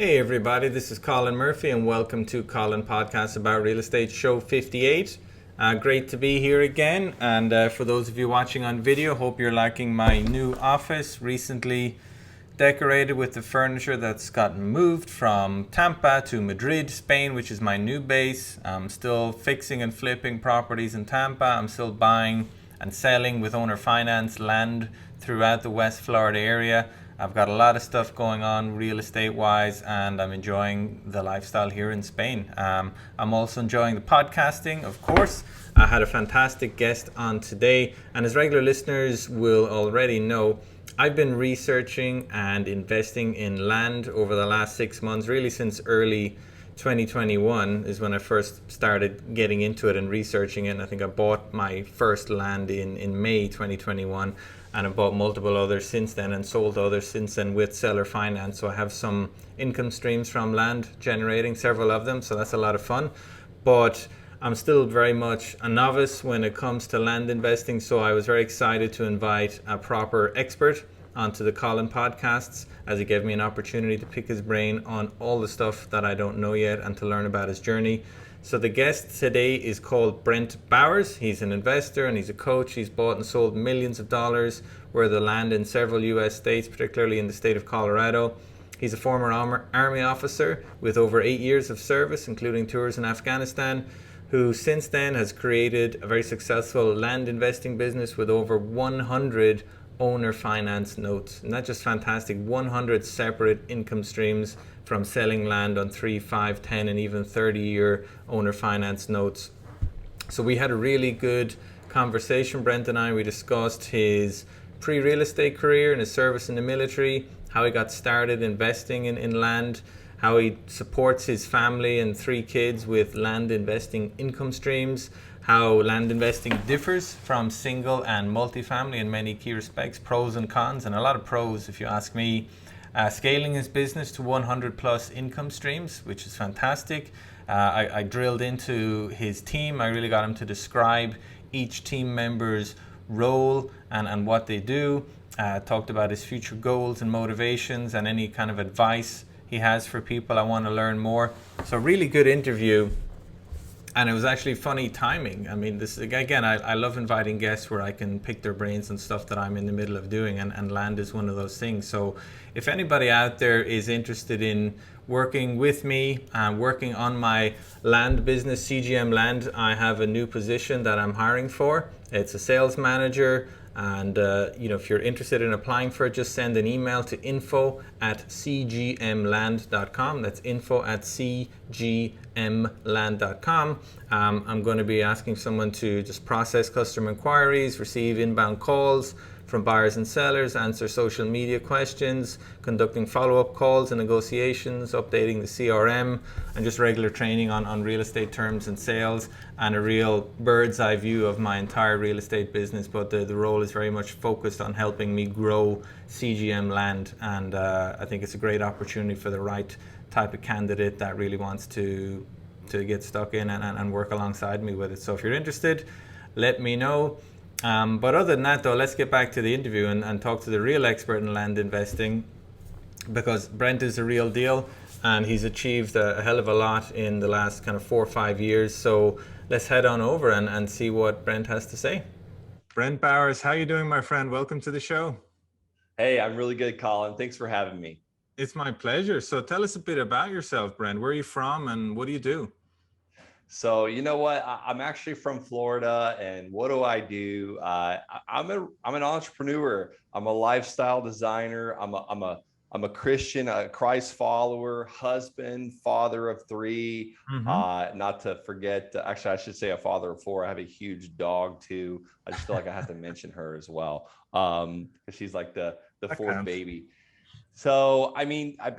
Hey everybody, this is Colin Murphy and welcome to Colin Podcasts About Real Estate Show 58. Great to be here again, and for those of you watching on video, hope you're liking my new office, recently decorated with the furniture that's gotten moved from Tampa to Madrid, Spain, which is my new base. I'm still fixing and flipping properties in Tampa. I'm still buying and selling with owner finance land throughout the West Florida area. I've got a lot of stuff going on real estate wise, and I'm enjoying the lifestyle here in Spain. I'm also enjoying the podcasting, of course. I had a fantastic guest on today, and as regular listeners will already know, I've been researching and investing in land over the last 6 months, really since early 2021 is when I first started getting into it and researching it. And I think I bought my first land in May 2021, and I bought multiple others since then and sold others since then with seller finance. So I have some income streams from land generating, several of them. So that's a lot of fun. But I'm still very much a novice when it comes to land investing. So I was very excited to invite a proper expert onto the Colin podcasts, as he gave me an opportunity to pick his brain on all the stuff that I don't know yet and to learn about his journey. So the guest today is called Brent Bowers. He's an investor and he's a coach. He's bought and sold millions of dollars worth of land in several US states, particularly in the state of Colorado. He's a former army officer with over 8 years of service, including tours in Afghanistan, who since then has created a very successful land investing business with over 100 owner finance notes. And that's just fantastic. 100 separate income streams from selling land on 3, 5, 10 and even 30-year owner finance notes. So we had a really good conversation, Brent and I. We discussed his pre-real estate career and his service in the military, how he got started investing in land, how he supports his family and 3 kids with land investing income streams, how land investing differs from single and multifamily in many key respects, pros and cons, and a lot of pros if you ask me. Scaling his business to 100 plus income streams, which is fantastic. I drilled into his team. I really got him to describe each team member's role and what they do. Talked about his future goals and motivations and any kind of advice he has for people I want to learn more. So really good interview. And it was actually funny timing. I mean, this again, I love inviting guests where I can pick their brains and stuff that I'm in the middle of doing, and land is one of those things. So if anybody out there is interested in working with me and working on my land business, CGM Land, I have a new position that I'm hiring for. It's a sales manager. And if you're interested in applying for it, just send an email to info@cgmland.com. That's info@cgmland.com. I'm going to be asking someone to just process customer inquiries, receive inbound calls from buyers and sellers, answer social media questions, conducting follow-up calls and negotiations, updating the CRM, and just regular training on real estate terms and sales, and a real bird's eye view of my entire real estate business. But the role is very much focused on helping me grow CGM Land, and I think it's a great opportunity for the right type of candidate that really wants to get stuck in and work alongside me with it. So if you're interested, let me know. But other than that, though, let's get back to the interview and talk to the real expert in land investing, because Brent is a real deal and he's achieved a hell of a lot in the last kind of 4 or 5 years. So let's head on over and see what Brent has to say. Brent Bowers, how you doing, my friend? Welcome to the show. Hey, I'm really good, Colin. Thanks for having me. It's my pleasure. So tell us a bit about yourself, Brent. Where are you from and what do you do? So you know what? I'm actually from Florida, and what do I do? I'm an entrepreneur. I'm a lifestyle designer. I'm a Christian, a Christ follower, husband, father of 3. Not to forget, actually, I should say a father of 4. I have a huge dog too. I just feel like I have to mention her as well, because she's like the fourth baby. So, I mean, I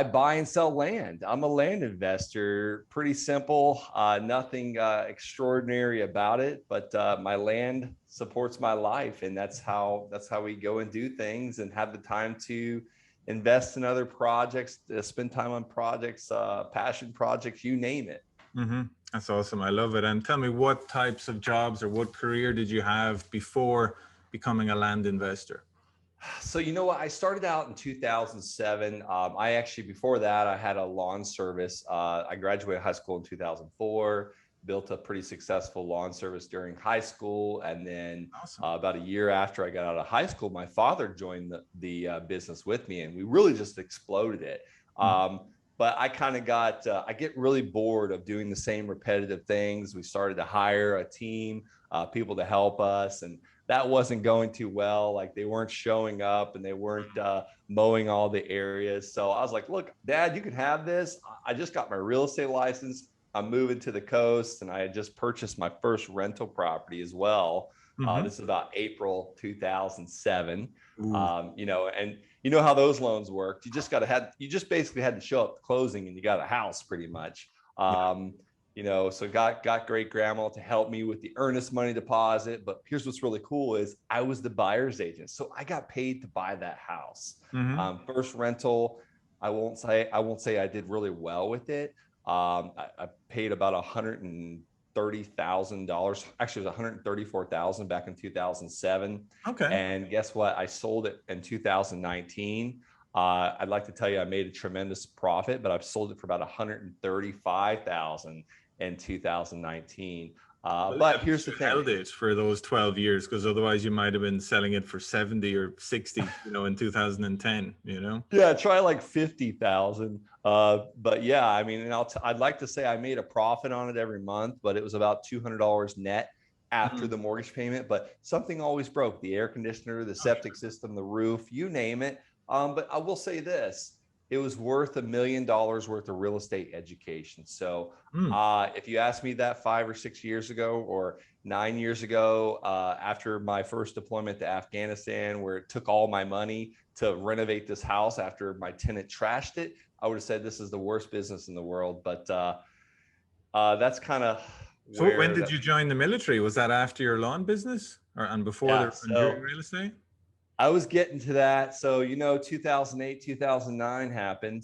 buy and sell land. I'm a land investor, pretty simple, nothing extraordinary about it, but my land supports my life. And that's how we go and do things and have the time to invest in other projects, spend time on projects, passion projects, you name it. That's awesome. I love it. And tell me, what types of jobs or what career did you have before becoming a land investor? So, you know what? I started out in 2007. I actually, before that, I had a lawn service. I graduated high school in 2004, built a pretty successful lawn service during high school. And then Awesome. about a year after I got out of high school, my father joined the business with me, and we really just exploded it. Mhm. But I kind of I get really bored of doing the same repetitive things. We started to hire a team, people to help us. And that wasn't going too well. Like they weren't showing up and they weren't mowing all the areas. So I was like, look, Dad, you can have this. I just got my real estate license. I'm moving to the coast, and I had just purchased my first rental property as well. Mhm. This is about April 2007. Ooh. And you know how those loans worked. You just basically had to show up at closing and you got a house pretty much. Yeah. So got great grandma to help me with the earnest money deposit. But here's what's really cool is I was the buyer's agent, so I got paid to buy that house. Mhm. First rental, I won't say I did really well with it. I paid about $130,000. Actually, it was $134,000 back in 2007. Okay. And guess what? I sold it in 2019. I'd like to tell you I made a tremendous profit, but I've sold it for about 135,000 in 2019. Well, But at here's least the you thing. held it for those 12 years, because otherwise you might have been selling it for 70 or 60, in 2010, Yeah, try like 50,000. But yeah, I mean, and I'd like to say I made a profit on it every month, but it was about $200 net after Mm. the mortgage payment. But something always broke: the air conditioner, the Oh, septic system, the roof, you name it. But I will say this: it was worth $1 million worth of real estate education. So sure. Mm. if you asked me that 5 or 6 years ago, or 9 years ago, after my first deployment to Afghanistan, where it took all my money to renovate this house after my tenant trashed it, I would have said this is the worst business in the world. But that's kind of So when where did that. you join the military? Was that after your lawn business, and before Yeah. and during So real estate? I was getting to that. So 2008, 2009 happened.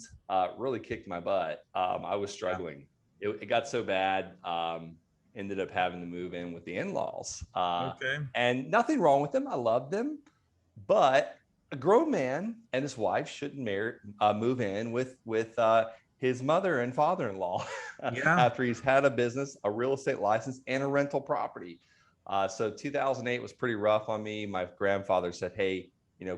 Really kicked my butt. I was Yeah. struggling. It got so bad. Ended up having to move in with the in-laws. Okay. And nothing wrong with them. I love them. But a grown man and his wife shouldn't move in with his mother and father-in-law Yeah. after he's had a business, a real estate license, and a rental property. So 2008 was pretty rough on me. My grandfather said, "Hey,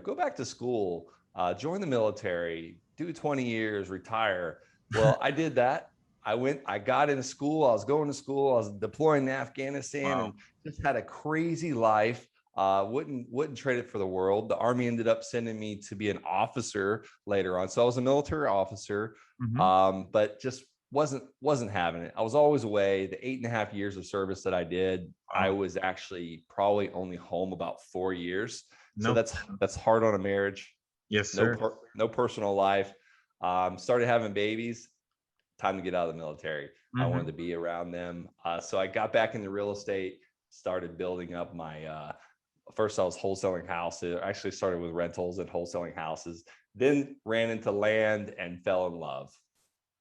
go back to school, join the military, do 20 years, retire." Well, I did that. I got into school. I was going to school. I was deploying to Afghanistan Wow. and just had a crazy life. Wouldn't trade it for the world. The Army ended up sending me to be an officer later on. So I was a military officer, Hmm. but just wasn't having it. I was always away. The 8.5 years of service that I did, I Wow. was actually probably only home about 4 years. So No. that's hard on a marriage. Yes, No sir. no personal life. Started having babies. Time to get out of the military. I wanted Hmm. to be around them. So I got back into real estate. Started building up my. First, I was wholesaling houses. I actually started with rentals and wholesaling houses. Then ran into land and fell in love.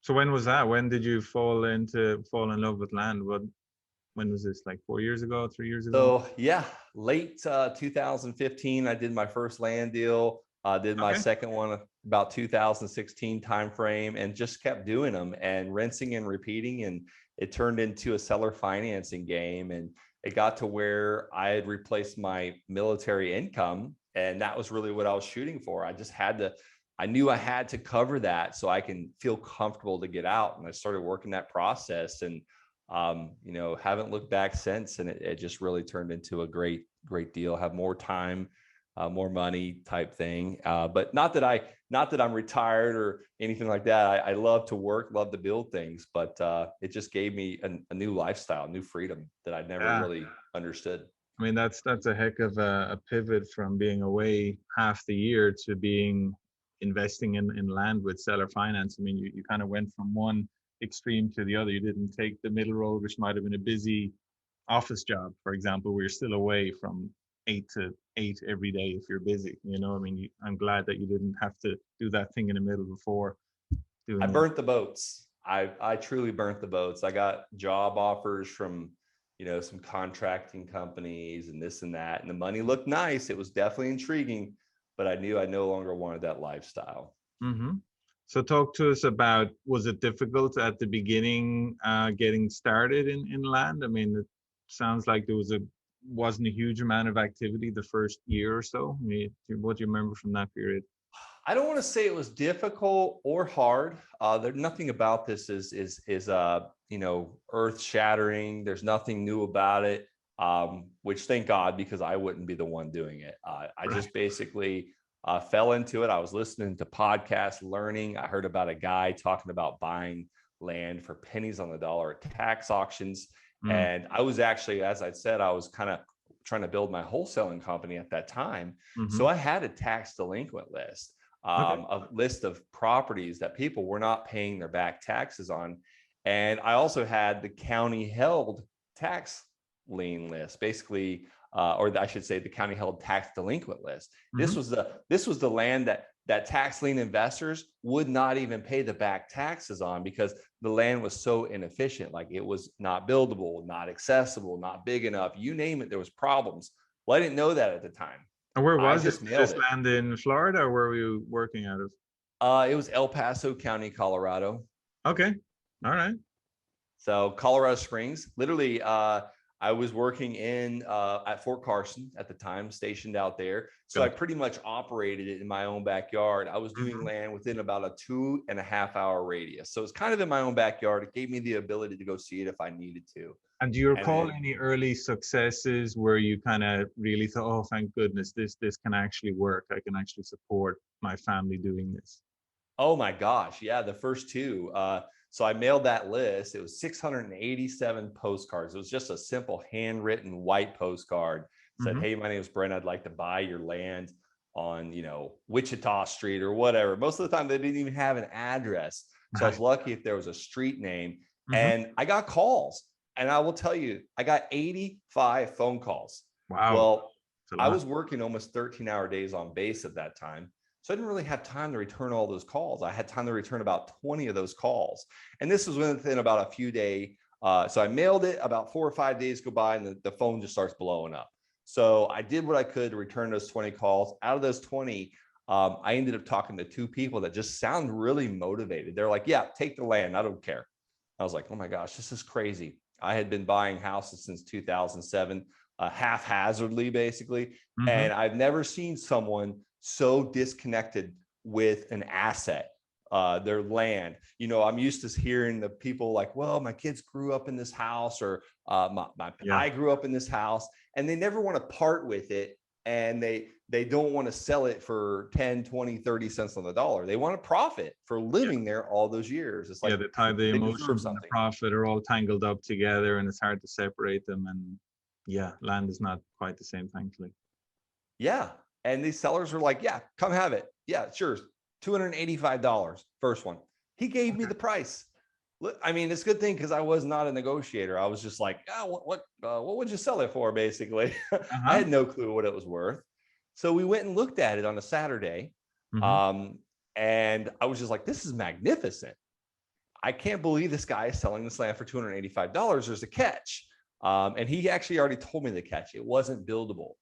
So when was that? When did you fall in love with land? When was this? Like 4 years ago, 3 years ago? So yeah, late 2015, I did my first land deal. Did my Okay. second one about 2016 timeframe, and just kept doing them and rinsing and repeating. And it turned into a seller financing game. And it got to where I had replaced my military income, and that was really what I was shooting for. I knew I had to cover that so I can feel comfortable to get out. And I started working that process, and haven't looked back since. And it just really turned into a great deal. Have more time, more money type thing. But not that I'm retired or anything like that. I love to work, love to build things, but it just gave me a new lifestyle, new freedom that I'd never Yeah. really understood. I mean, that's a heck of a pivot from being away half the year to being investing in land with seller finance. I mean, you kind of went from one extreme to the other. You didn't take the middle road, which might have been a busy office job, for example, where you're still away from 8 to 8 every day if you're busy. I mean, I'm glad that you didn't have to do that thing in the middle before I doing. burnt the boats. I truly burnt the boats. I got job offers from, some contracting companies and this and that, and the money looked nice. It was definitely intriguing, but I knew I no longer wanted that lifestyle. Mm-hmm. So talk to us about, was it difficult at the beginning getting started in land? I mean, it sounds like there wasn't a huge amount of activity the first year or so. I mean, what do you remember from that period? I don't want to say it was difficult or hard. There's nothing about this is earth shattering. There's nothing new about it, which thank God, because I wouldn't be the one doing it. I just basically fell into it. I was listening to podcasts, learning. I heard about a guy talking about buying land for pennies on the dollar at tax auctions. Mm. And I was actually, as I said, I was kind of trying to build my wholesaling company at that time. Mm-hmm. So I had a tax delinquent list. Okay. A list of properties that people were not paying their back taxes on. And I also had the county held tax lien list, basically, or I should say the county held tax delinquent list. Mm-hmm. This was the land that tax lien investors would not even pay the back taxes on because the land was so inefficient. Like it was not buildable, not accessible, not big enough, you name it, there was problems. Well, I didn't know that at the time. And where I was it? just Did nailed this it. land in Florida, or where were you working out of? It was El Paso County, Colorado. Okay. All right. So Colorado Springs, literally, I was working at Fort Carson at the time, stationed out there. So I Gotcha. pretty much operated it in my own backyard. I was doing Mm-hmm. land within about a 2.5 hour radius. So it's kind of in my own backyard. It gave me the ability to go see it if I needed to. And do you And recall then, any early successes where you kind of really thought, oh, thank goodness, this can actually work. I can actually support my family doing this. oh my gosh, yeah, the first two. So I mailed that list. It was 687 postcards. It was just a simple handwritten white postcard. Said, Mm-hmm. hey, my name is Brent. I'd like to buy your land on, Wichita Street or whatever. Most of the time, they didn't even have an address. So I was Right. lucky if there was a street name. Mm-hmm. And I got calls. And I will tell you, I got 85 phone calls. Wow. Well, It's a I lot. was working almost 13-hour days on base at that time. So I didn't really have time to return all those calls. I had time to return about 20 of those calls. And this was within about a few days. So I mailed it, about 4 or 5 days go by and the phone just starts blowing up. So I did what I could to return those 20 calls. Out of those 20, I ended up talking to 2 people that just sound really motivated. They're like, yeah, take the land. I don't care. I was like, oh my gosh, this is crazy. I had been buying houses since 2007, haphazardly, basically. Mm-hmm. And I've never seen someone so disconnected with an asset, their land. I'm used to hearing the people like, well, my kids grew up in this house, or I grew up in this house, and they never want to part with it. And they don't want to sell it for 10, 20, 30 cents on the dollar. They want to profit for living there all those years. It's like, The they deserve emotions and the something. profit are all tangled up together, and it's hard to separate them. And yeah, land is not quite the same, thankfully. Yeah. And these sellers were like, yeah, come have it. Yeah, sure. $285, first one. He gave me the price. Look, I mean, it's a good thing because I was not a negotiator. I was just like, oh, what would you sell it for, basically? I had no clue what it was worth. So we went and looked at it on a Saturday. Mm-hmm. And I was just like, this is magnificent. I can't believe this guy is selling this land for $285. There's a catch. And he actually already told me the catch. It wasn't buildable.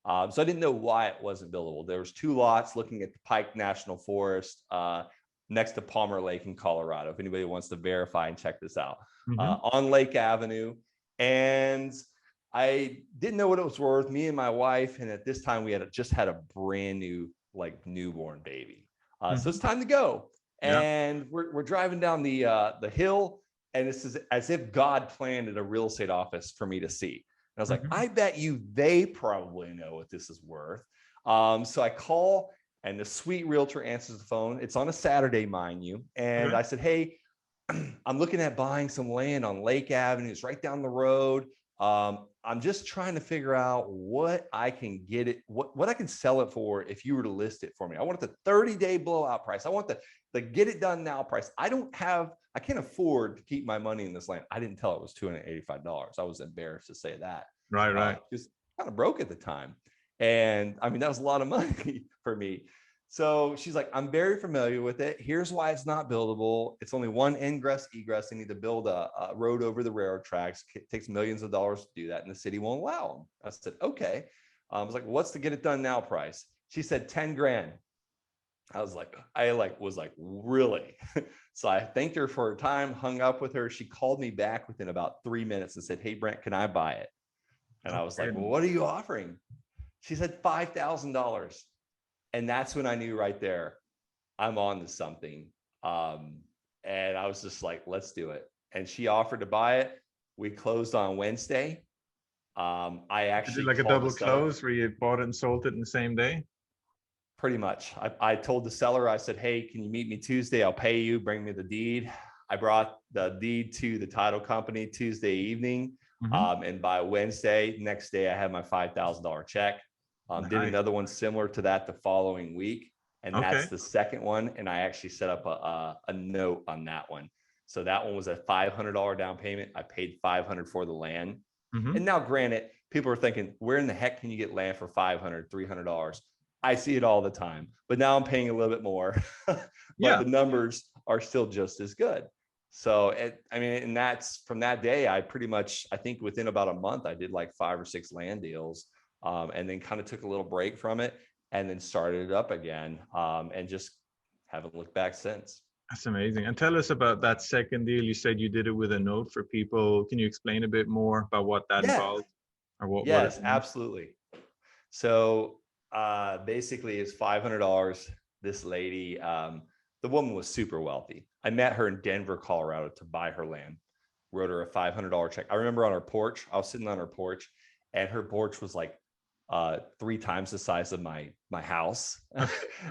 So I didn't know why it wasn't buildable. There was 2 lots looking at the Pike National Forest next to Palmer Lake in Colorado. If anybody wants to verify and check this out, on Lake Avenue. And I didn't know what it was worth. Me and my wife, and at this time we had just had a brand new newborn baby. So it's time to go. And we're driving down the hill, and this is as if God planned a real estate office for me to see. And I was like, I bet you they probably know what this is worth. So I call, and the sweet realtor answers the phone. It's on a Saturday, mind you. And I said, hey, I'm looking at buying some land on Lake Avenue. It's right down the road. I'm just trying to figure out what I can get it, what I can sell it for if you were to list it for me. I want the 30-day blowout price. I want the get it done now price. I can't afford to keep my money in this land. I didn't tell it was $285. I was embarrassed to say that. Right. Just kind of broke at the time. And I mean, that was a lot of money for me. So she's like, I'm very familiar with it. Here's why it's not buildable. It's only one ingress, egress. They need to build a road over the railroad tracks. It takes millions of dollars to do that, and the city won't allow them. I said, okay. I was like, what's the get it done now price? She said 10 grand. I was like, really? So I thanked her for her time, hung up with her. She called me back within about 3 minutes and said, hey, Brent, can I buy it? And I was like, well, what are you offering? She said $5,000. And that's when I knew right there, I'm on to something. And I was just like, let's do it. And she offered to buy it. We closed on Wednesday. I You did actually like a called the double seller. close where you bought it and sold it in the same day? Pretty much. I told the seller, I said, hey, can you meet me Tuesday? I'll pay you. Bring me the deed. I brought the deed to the title company Tuesday evening. And by Wednesday, next day, I had my $5,000 check. Did Nice. another one similar to that the following week. And that's the second one. And I actually set up a note on that one. So that one was a $500 down payment. I paid $500 for the land. And now, granted, people are thinking, where in the heck can you get land for $500, $300? I see it all the time, but now I'm paying a little bit more, but the numbers are still just as good. So, I mean, and that's from that day, I think within about a month, I did like 5 or 6 land deals, and then kind of took a little break from it and then started it up again, and just haven't looked back since. That's amazing. And tell us about that second deal. You said you did it with a note for people. Can you explain a bit more about what that involved or what Yes, it absolutely. So, basically it's $500. This lady, the woman was super wealthy. I met her in Denver, Colorado to buy her land. Wrote her a $500 check. I remember on her porch, I was sitting on her porch and her porch was like 3 times the size of my house.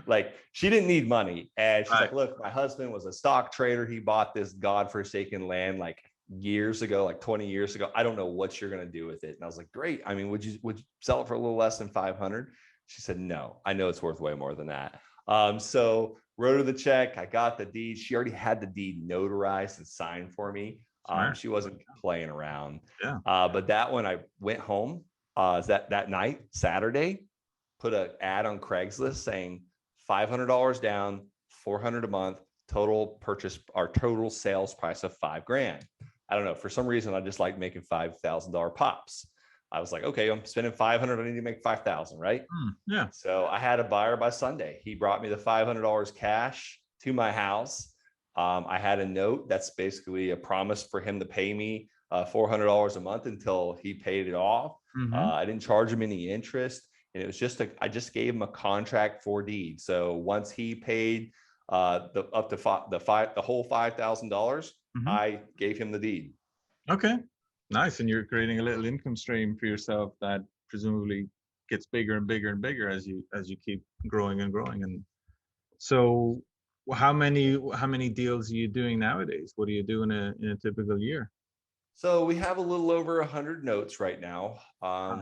Like, she didn't need money. And she's like, look, my husband was a stock trader. He bought this godforsaken land like years ago, like 20 years ago. I don't know what you're going to do with it. And I was like, great. I mean, would you sell it for a little less than 500? She said, no, I know it's worth way more than that. So wrote her the check. I got the deed. She already had the deed notarized and signed for me. She wasn't playing around. But that one, I went home that night, Saturday, put an ad on Craigslist saying $500 down, $400 a month, total purchase, our total sales price of $5,000. I don't know. For some reason, I just like making $5,000 pops. I was like, okay, I'm spending 500. I need to make 5,000, right? Yeah. So I had a buyer by Sunday. He brought me the $500 cash to my house. I had a note that's basically a promise for him to pay me $400 a month until he paid it off. I didn't charge him any interest, and it was just I just gave him a contract for deed. So once he paid the whole $5,000, I gave him the deed. Okay. Nice. And you're creating a little income stream for yourself that presumably gets bigger and bigger and bigger as you keep growing and growing. And so how many deals are you doing nowadays? What do you do in a typical year? So we have a little over 100 notes right now.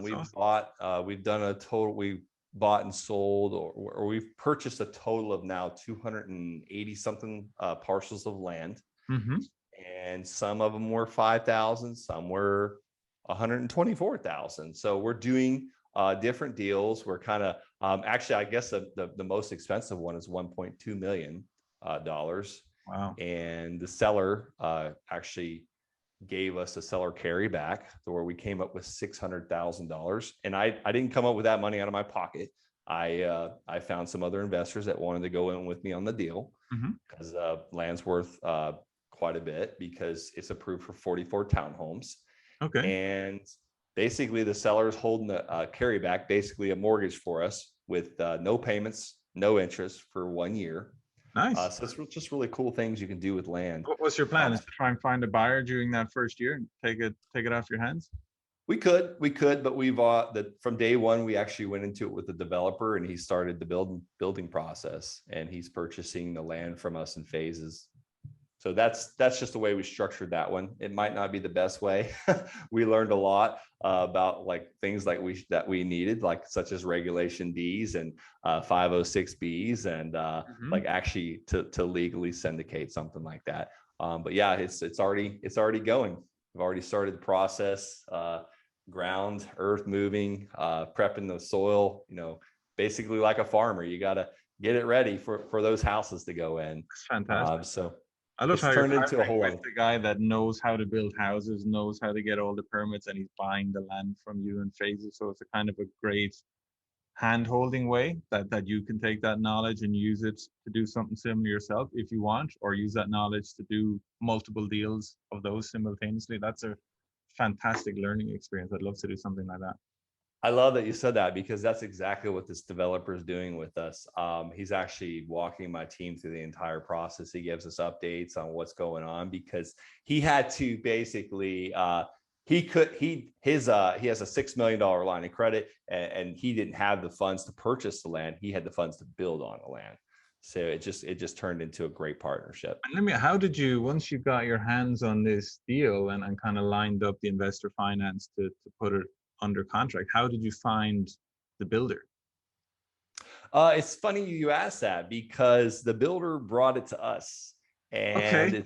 We've done a total, we bought and sold, or we've purchased a total of now 280 something parcels of land. And some of them were 5,000, some were 124,000. So we're doing different deals. We're kind of, actually, I guess the most expensive one is $1.2 million dollars. Wow. And the seller actually gave us a seller carryback, where we came up with $600,000. And I didn't come up with that money out of my pocket. I found some other investors that wanted to go in with me on the deal, because land's worth quite a bit, because it's approved for 44 townhomes. Okay. And basically the seller is holding a carryback, basically a mortgage for us with no payments, no interest for 1 year. Nice. So it's just really cool things you can do with land. What's your plan? Is to try and find a buyer during that first year and take it off your hands? We could, but we've from day one, we actually went into it with the developer, and he started the building process, and he's purchasing the land from us in phases. So that's just the way we structured that one. It might not be the best way. We learned a lot about like things like that we needed, like such as Regulation Ds and 506Bs, and like actually to legally syndicate something like that. But yeah, it's already going. We've already started the process. Ground, earth moving, prepping the soil, basically like a farmer. You got to get it ready for those houses to go in. That's fantastic. So I love it's how turned you're into a whole with the guy that knows how to build houses, knows how to get all the permits, and he's buying the land from you in phases. So it's a kind of a great hand-holding way that you can take that knowledge and use it to do something similar yourself if you want, or use that knowledge to do multiple deals of those simultaneously. That's a fantastic learning experience. I'd love to do something like that. I love that you said that, because that's exactly what this developer is doing with us. He's actually walking my team through the entire process. He gives us updates on what's going on, because he had to basically he has a $6 million line of credit, and he didn't have the funds to purchase the land. He had the funds to build on the land. So it just turned into a great partnership. And how did you, once you got your hands on this deal and kind of lined up the investor finance to put it under contract, how did you find the builder? It's funny you asked that, because the builder brought it to us, and Okay.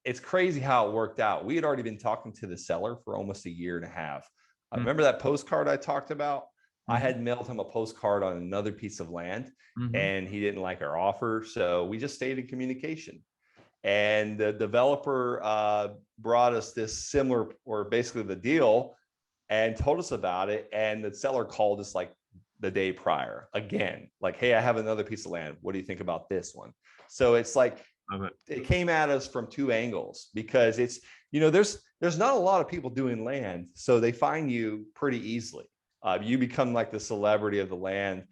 it's crazy how it worked out. We had already been talking to the seller for almost a year and a half. I remember that postcard I talked about. I had mailed him a postcard on another piece of land, Mm-hmm. and he didn't like our offer, so we just stayed in communication. And the developer brought us this similar, or basically the deal, and told us about it. And the seller called us like the day prior again, like, hey, I have another piece of land, what do you think about this one? So it's like, it came at us from two angles, because it's, there's not a lot of people doing land, so they find you pretty easily. You become like the celebrity of the land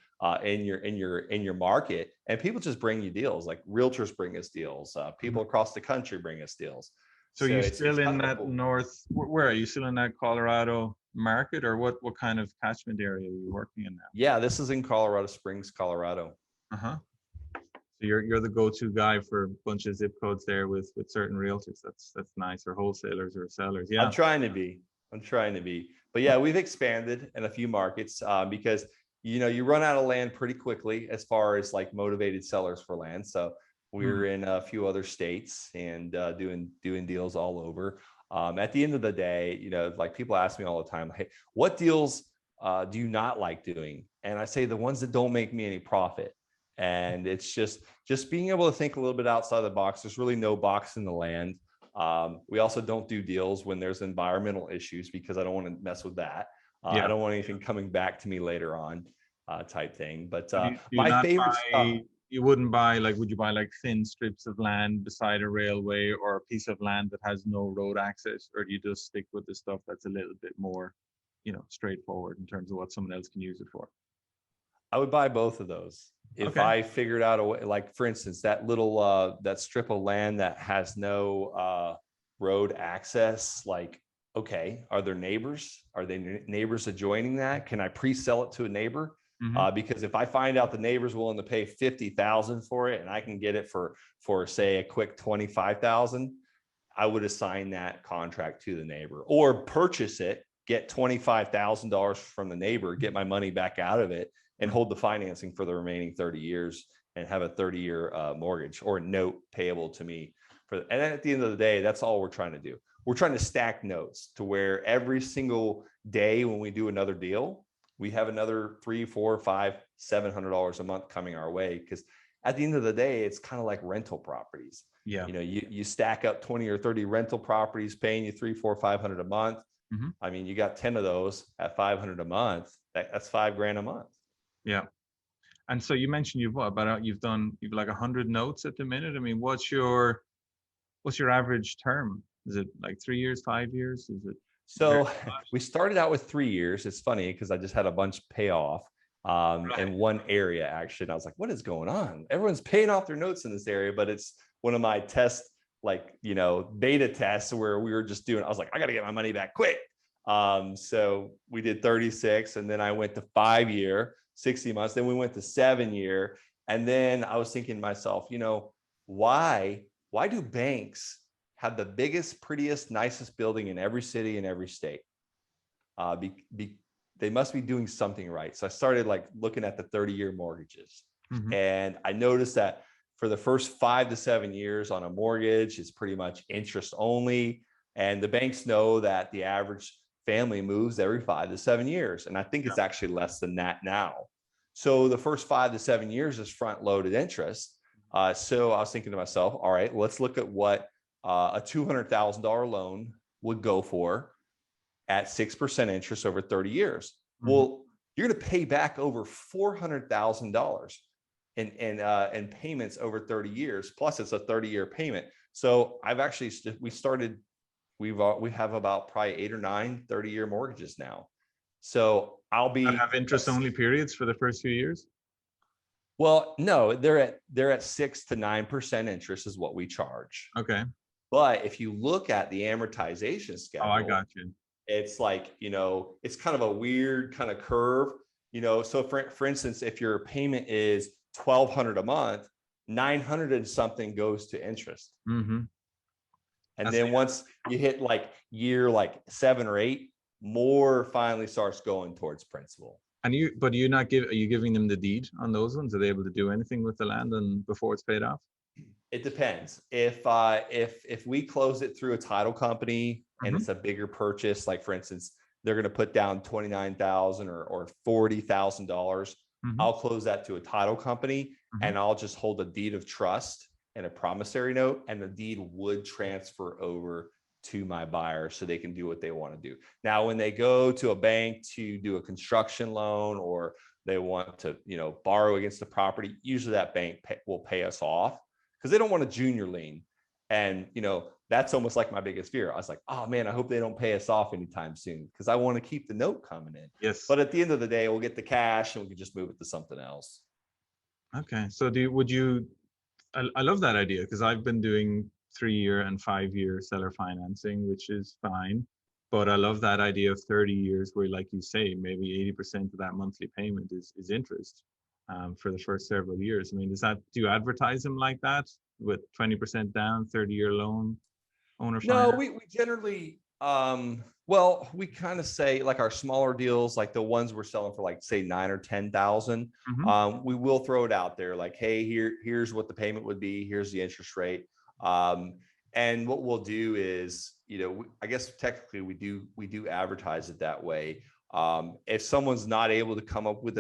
in your market, and people just bring you deals. Like realtors bring us deals, people across the country bring us deals. So you're it's still in kind of that cool. where are you still in that Colorado market, or what kind of catchment area are you working in now? Yeah, this is in Colorado Springs, Colorado. Uh-huh. So you're the go-to guy for a bunch of zip codes there with certain realtors. That's nice, or wholesalers or sellers. Yeah. I'm trying to be, but yeah, we've expanded in a few markets because you run out of land pretty quickly as far as like motivated sellers for land. So we're in a few other states, and doing deals all over. At the end of the day, like people ask me all the time, hey, what deals do you not like doing? And I say the ones that don't make me any profit. And it's just being able to think a little bit outside the box. There's really no box in the land. We also don't do deals when there's environmental issues, because I don't want to mess with that. I don't want anything coming back to me later on, type thing. But So do you my not favorite stuff. buy, you wouldn't buy, like, would you buy like thin strips of land beside a railway, or a piece of land that has no road access, or do you just stick with the stuff that's a little bit more, straightforward in terms of what someone else can use it for? I would buy both of those if Okay. I figured out a way. Like for instance, that little that strip of land that has no road access. Like, okay, are there neighbors? Are they neighbors adjoining that? Can I pre-sell it to a neighbor? Mm-hmm. Because if I find out the neighbor's willing to pay 50,000 for it, and I can get it for say a quick 25,000, I would assign that contract to the neighbor, or purchase it, get $25,000 from the neighbor, get my money back out of it, and hold the financing for the remaining 30 years, and have a 30-year mortgage or note payable to me. And then at the end of the day, that's all we're trying to do. We're trying to stack notes to where every single day when we do another deal, we have another $300, $400, $500, $700 a month coming our way. Because at the end of the day, it's kind of like rental properties. Yeah. You stack up 20 or 30 rental properties paying you $300, $400, $500 a month. Mm-hmm. I mean, you got 10 of those at $500 a month. That's $5,000 a month. Yeah. And so you mentioned you've like 100 notes at the minute. I mean, what's your average term? Is it like 3 years, 5 years? Is it? So we started out with 3 years. It's funny because I just had a bunch pay off in one area, actually. And I was like, what is going on? Everyone's paying off their notes in this area, but it's one of my tests, like, beta tests where we were just doing, I was like, I got to get my money back quick. So we did 36, and then I went to 5-year, 60 months. Then we went to 7-year. And then I was thinking to myself, why do banks have the biggest, prettiest, nicest building in every city in every state? They must be doing something right. So I started like looking at the 30-year mortgages. Mm-hmm. And I noticed that for the first 5 to 7 years on a mortgage, it's pretty much interest only. And the banks know that the average family moves every 5 to 7 years. And I think it's actually less than that now. So the first 5 to 7 years is front loaded interest. So I was thinking to myself, all right, let's look at what a $200,000 loan would go for at 6% interest over 30 years. Mm-hmm. Well, you're going to pay back over $400,000 in payments over 30 years. Plus it's a 30-year payment. So I've actually, we have about probably 8 or 9 30-year mortgages now. So That have interest only periods for the first few years? Well, no, they're at 6 to 9% interest is what we charge. Okay. But if you look at the amortization schedule, I got you. It's like, it's kind of a weird kind of curve, so for instance, if your payment is $1,200 a month, 900 and something goes to interest. Mm-hmm. And then once you hit like year like 7 or 8, more finally starts going towards principal. And are you giving them the deed on those ones? Are they able to do anything with the land and before it's paid off? It depends. If we close it through a title company and it's a bigger purchase, like for instance, they're going to put down $29,000 or $40,000, I'll close that to a title company and I'll just hold a deed of trust and a promissory note, and the deed would transfer over to my buyer so they can do what they want to do. Now, when they go to a bank to do a construction loan or they want to, borrow against the property, usually that bank will pay us off because they don't want a junior lien. And, that's almost like my biggest fear. I was like, oh man, I hope they don't pay us off anytime soon because I want to keep the note coming in. Yes. But at the end of the day, we'll get the cash and we can just move it to something else. Okay. So I love that idea because I've been doing 3-year and 5-year seller financing, which is fine. But I love that idea of 30 years where, like you say, maybe 80% of that monthly payment is interest for the first several years. I mean, do you advertise them like that with 20% down, 30-year loan, owner finance? No, we generally, we kind of say like our smaller deals, like the ones we're selling for like say 9 or 10,000. We will throw it out there like, hey, here's what the payment would be. Here's the interest rate. And what we'll do is, I guess technically we do advertise it that way. If someone's not able to come up with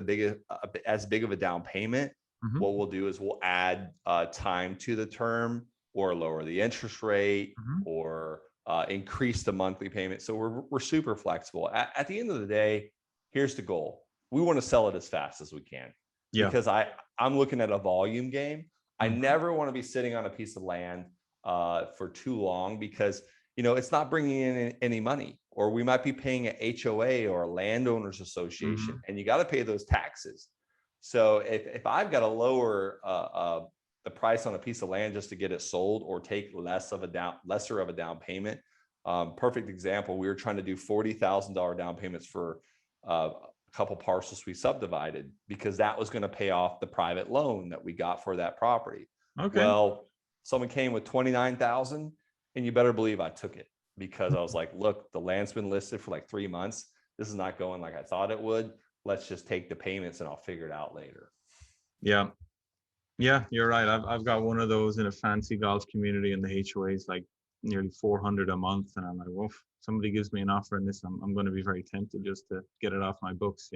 as big of a down payment, what we'll do is we'll add time to the term or lower the interest rate or increase the monthly payment. So we're super flexible. At the end of the day, here's the goal. We want to sell it as fast as we can. Yeah. Because I'm looking at a volume game. I never want to be sitting on a piece of land for too long because, it's not bringing in any money, or we might be paying an HOA or a landowners association and you got to pay those taxes. So if I've got to lower the price on a piece of land just to get it sold or take lesser of a down payment. Perfect example. We were trying to do $40,000 down payments for a couple parcels we subdivided because that was going to pay off the private loan that we got for that property. Okay. Well, someone came with $29,000 and you better believe I took it because I was like, look, the land's been listed for like 3 months. This is not going like I thought it would. Let's just take the payments and I'll figure it out later. Yeah. Yeah, you're right. I've got one of those in a fancy golf community and the HOA is like nearly $400 a month. And I'm like, well, if somebody gives me an offer in this, I'm going to be very tempted just to get it off my books,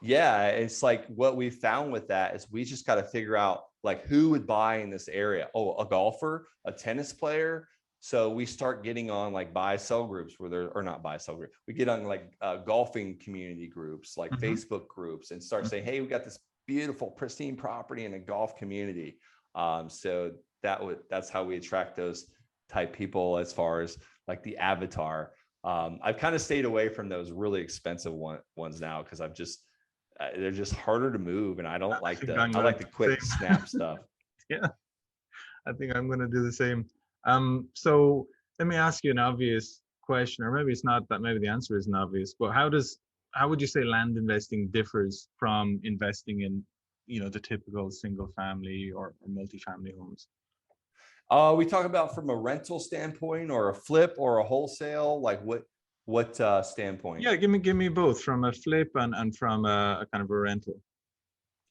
Yeah, it's like what we found with that is we just got to figure out like who would buy in this area. Oh, a golfer, a tennis player. So we start getting on like buy sell groups not buy sell groups. We get on like golfing community groups, like Facebook groups, and start saying, hey, we got this beautiful, pristine property in a golf community. So that's how we attract those type people as far as like the avatar. I've kind of stayed away from those really expensive ones now because they're just harder to move, and I like the quick snap stuff. Yeah, I think I'm going to do the same. So let me ask you an obvious question, or maybe it's not that. Maybe the answer isn't obvious. But how would you say land investing differs from investing in, the typical single family or multifamily homes? We talk about from a rental standpoint or a flip or a wholesale, like what standpoint? Yeah, give me both, from a flip and from a kind of a rental.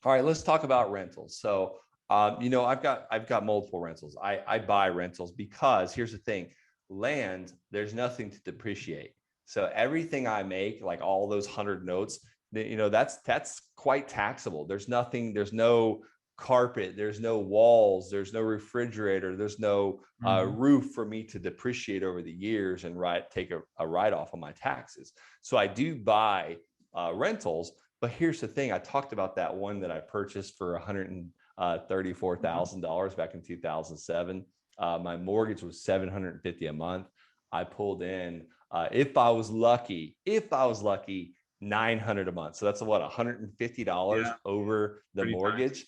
All right, let's talk about rentals. So, I've got multiple rentals. I buy rentals because here's the thing, land, there's nothing to depreciate. So everything I make, like all those 100 notes, that's quite taxable. There's no carpet, there's no walls, there's no refrigerator, there's no roof for me to depreciate over the years and take a write-off on my taxes. So I do buy rentals. But here's the thing. I talked about that one that I purchased for $134,000 back in 2007. My mortgage was $750 a month. I pulled in, if I was lucky, $900 a month. So that's what, $150 over the mortgage.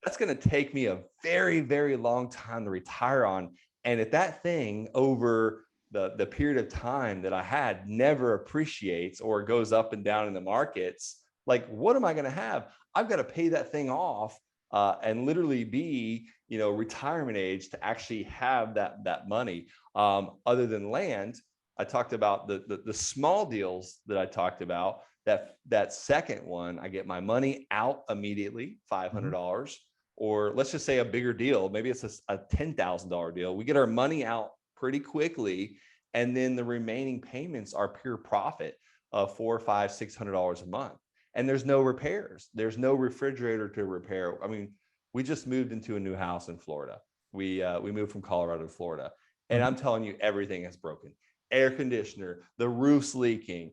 That's going to take me a very, very long time to retire on. And if that thing over the period of time that I had never appreciates or goes up and down in the markets, like, what am I going to have? I've got to pay that thing off and literally be, retirement age to actually have that money. Other than land, I talked about the small deals that I talked about. That second one, I get my money out immediately, $500, or let's just say a bigger deal. Maybe it's a $10,000 deal. We get our money out pretty quickly, and then the remaining payments are pure profit of $400, $500, $600 a month. And there's no repairs. There's no refrigerator to repair. I mean, we just moved into a new house in Florida. We moved from Colorado to Florida, and I'm telling you, everything is broken. Air conditioner, the roof's leaking,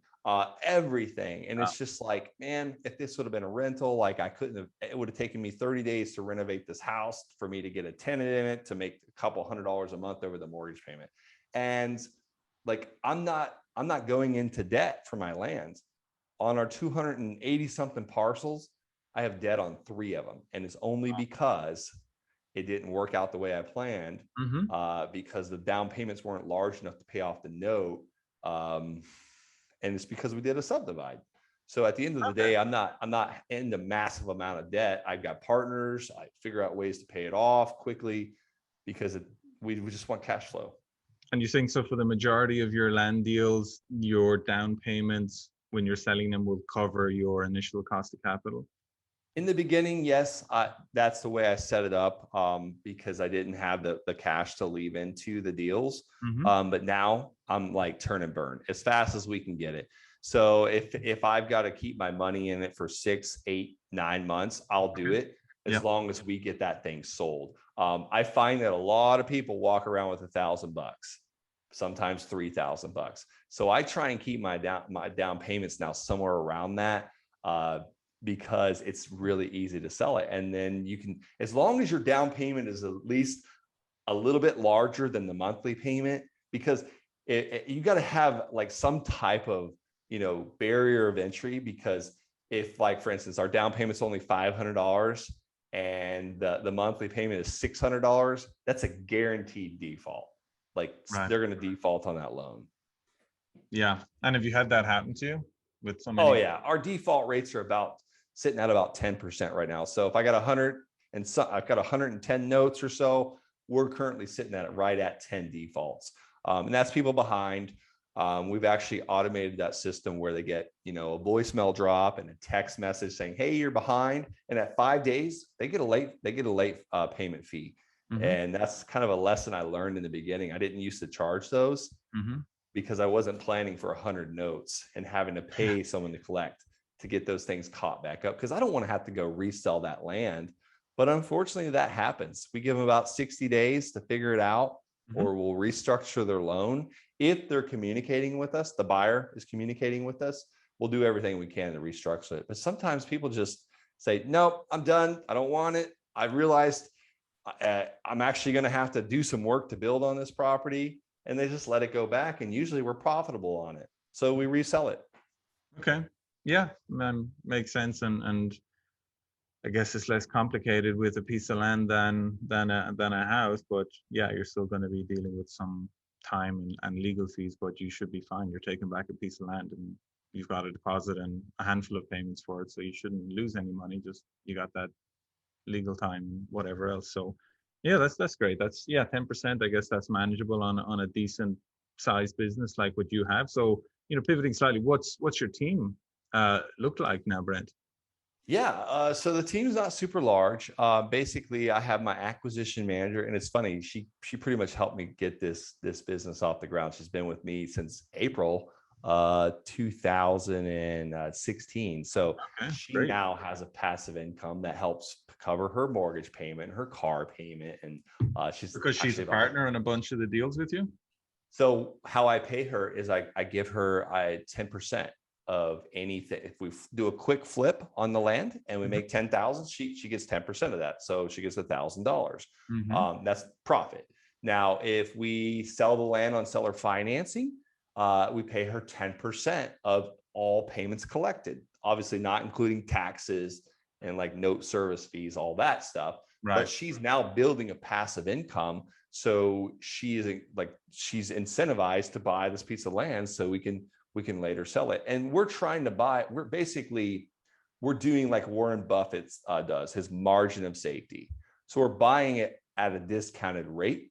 everything. And it's just like, man, if this would have been a rental, like it would have taken me 30 days to renovate this house for me to get a tenant in it, to make a couple $100 a month over the mortgage payment. And like, I'm not going into debt for my land. On our 280 something parcels, I have debt on 3 of them. And it's only because it didn't work out the way I planned, because the down payments weren't large enough to pay off the note. And it's because we did a subdivide. So at the end of the day, I'm not in the massive amount of debt. I've got partners. I figure out ways to pay it off quickly because we just want cash flow. And you think so for the majority of your land deals, your down payments when you're selling them will cover your initial cost of capital? In the beginning, yes, that's the way I set it up, because I didn't have the cash to leave into the deals. But now I'm like turn and burn as fast as we can get it. So if I've got to keep my money in it for 6, 8, 9 months, I'll do it as long as we get that thing sold. I find that a lot of people walk around with $1,000, sometimes $3,000. So I try and keep my down payments now somewhere around that, because it's really easy to sell it. And then you can, as long as your down payment is at least a little bit larger than the monthly payment, because you got to have like some type of, barrier of entry. Because if, like, for instance, our down payment's only $500 and the monthly payment is $600, that's a guaranteed default. Like, they're going to default on that loan. Yeah. And have you had that happen to you with somebody? Oh yeah. Our default rates are sitting at about 10% right now. So if I got 100 and I've got 110 notes or so, we're currently sitting right at 10 defaults. And that's people behind. We've actually automated that system where they get, a voicemail drop and a text message saying, "Hey, you're behind." And at 5 days, they get a late payment fee. And that's kind of a lesson I learned in the beginning. I didn't used to charge those because I wasn't planning for 100 notes and having to pay someone to collect to get those things caught back up, because I don't want to have to go resell that land. But unfortunately, that happens. We give them about 60 days to figure it out, or we'll restructure their loan. If they're communicating with us, the buyer is communicating with us, we'll do everything we can to restructure it. But sometimes people just say, "Nope, I'm done. I don't want it. I realized I'm actually going to have to do some work to build on this property." And they just let it go back. And usually we're profitable on it, so we resell it. Okay. Yeah, makes sense. And I guess it's less complicated with a piece of land than a house. But yeah, you're still going to be dealing with some time and legal fees, but you should be fine. You're taking back a piece of land and you've got a deposit and a handful of payments for it. So you shouldn't lose any money. Just you got that legal time, whatever else. So yeah, that's great. That's 10%. I guess that's manageable on a decent sized business like what you have. So, pivoting slightly, what's your team look like now, Brent? Yeah. So the team's not super large. Basically, I have my acquisition manager, and it's funny. She pretty much helped me get this business off the ground. She's been with me since April 2016. So she now has a passive income that helps cover her mortgage payment, her car payment, and she's a partner in a bunch of the deals with you. So how I pay her is I give her 10%. of anything. If we do a quick flip on the land and we make 10,000, she gets 10% of that. So she gets $1,000. That's profit. Now, if we sell the land on seller financing, we pay her 10% of all payments collected, obviously not including taxes and like note service fees, all that stuff. Right. But she's now building a passive income. So she's incentivized to buy this piece of land so we can later sell it. And we're trying to buy, we're doing like Warren Buffett does, his margin of safety. So we're buying it at a discounted rate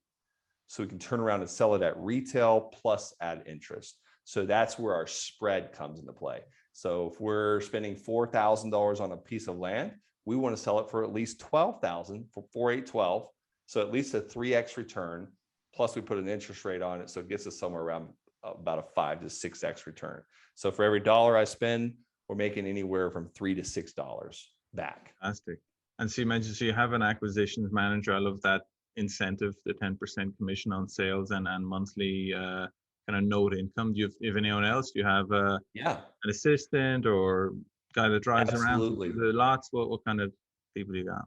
so we can turn around and sell it at retail plus add interest. So that's where our spread comes into play. So if we're spending $4,000 on a piece of land, we want to sell it for at least $12,000 for 4,812. So at least a 3x return. Plus we put an interest rate on it. So it gets us somewhere around about a 5 to 6x return. So for every dollar I spend, we're making anywhere from $3 to $6 back. Fantastic. And so you mentioned, so you have an acquisitions manager. I love that incentive, the 10% commission on sales and monthly kind of note income. Do you have anyone else? Do you have an assistant or guy that drives around the lots? What kind of people do you got?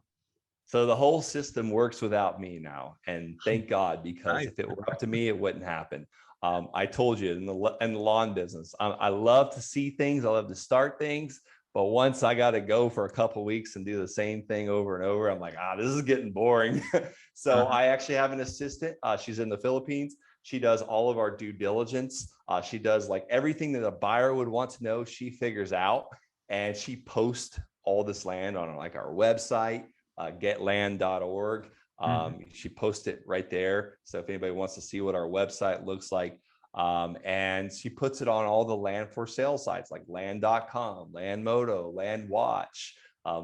So the whole system works without me now, and thank God, because if it were up to me, it wouldn't happen. I told you in the lawn business, I love to see things. I love to start things. But once I got to go for a couple of weeks and do the same thing over and over, I'm like, this is getting boring. So I actually have an assistant. She's in the Philippines. She does all of our due diligence. She does like everything that a buyer would want to know. She figures out, and she posts all this land on like our website, getland.org. She posts it right there. So if anybody wants to see what our website looks like, and she puts it on all the land for sale sites like land.com, Landmodo, Landwatch,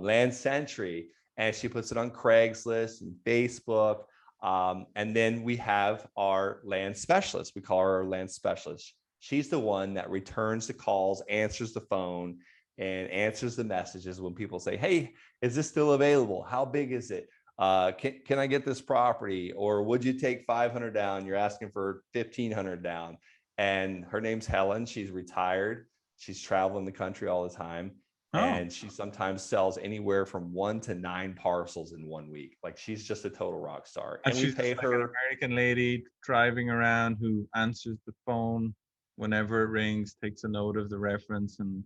Land Century, and she puts it on Craigslist and Facebook. And then we have our land specialist. We call her our land specialist. She's the one that returns the calls, answers the phone, and answers the messages when people say, hey, is this still available? How big is it? Can I get this property? Or would you take 500 down? You're asking for 1,500 down. And her name's Helen. She's retired. She's traveling the country all the time. And she sometimes sells anywhere from 1 to 9 parcels in 1 week. Like, she's just a total rock star. And we pay her. An American lady driving around who answers the phone whenever it rings, takes a note of the reference, and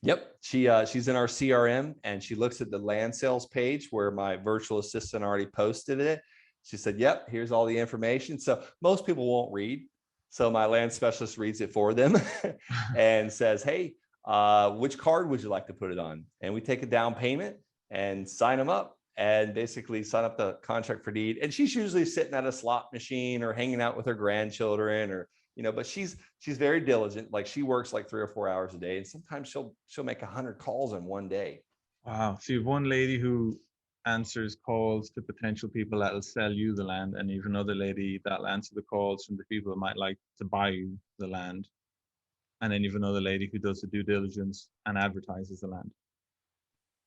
Yep. She's in our CRM, and she looks at the land sales page where my virtual assistant already posted it. She said, yep, here's all the information. So most people won't read. So my land specialist reads it for them and says, hey, which card would you like to put it on? And we take a down payment and sign them up and basically sign up the contract for deed. And she's usually sitting at a slot machine or hanging out with her grandchildren, or but she's very diligent. Like, she works like 3 or 4 hours a day, and sometimes she'll make 100 calls in one day. Wow. So you have one lady who answers calls to potential people that will sell you the land, and even another lady that'll answer the calls from the people that might like to buy you the land, and then even another lady who does the due diligence and advertises the land.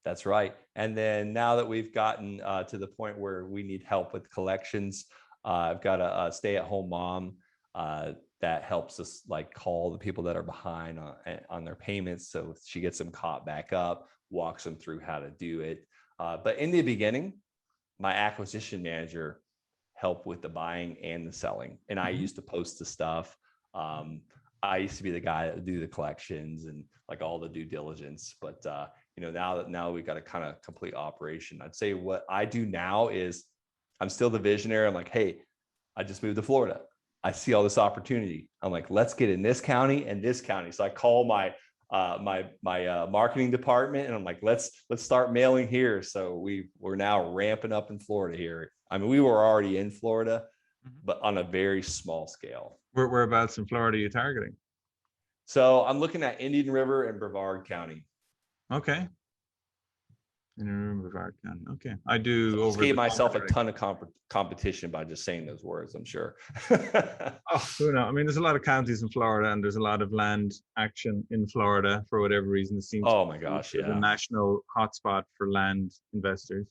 That's right. And then now that we've gotten to the point where we need help with collections, I've got a stay-at-home mom that helps us like call the people that are behind on their payments. So she gets them caught back up, walks them through how to do it. But in the beginning, my acquisition manager helped with the buying and the selling. And I used to post the stuff. I used to be the guy that would do the collections and like all the due diligence. But now we've got a kind of complete operation. I'd say what I do now is I'm still the visionary. I'm like, hey, I just moved to Florida. I see all this opportunity. I'm like, let's get in this county and this county. So I call my marketing department, and I'm like, let's start mailing here. So we're now ramping up in Florida here. I mean, we were already in Florida, but on a very small scale. Whereabouts in Florida are you targeting? So I'm looking at Indian River and Brevard County. Okay. In Brevard County. Okay. I do. Just gave myself a ton of competition by just saying those words, I'm sure. Who knows? I mean, there's a lot of counties in Florida, and there's a lot of land action in Florida for whatever reason. It seems the national hotspot for land investors.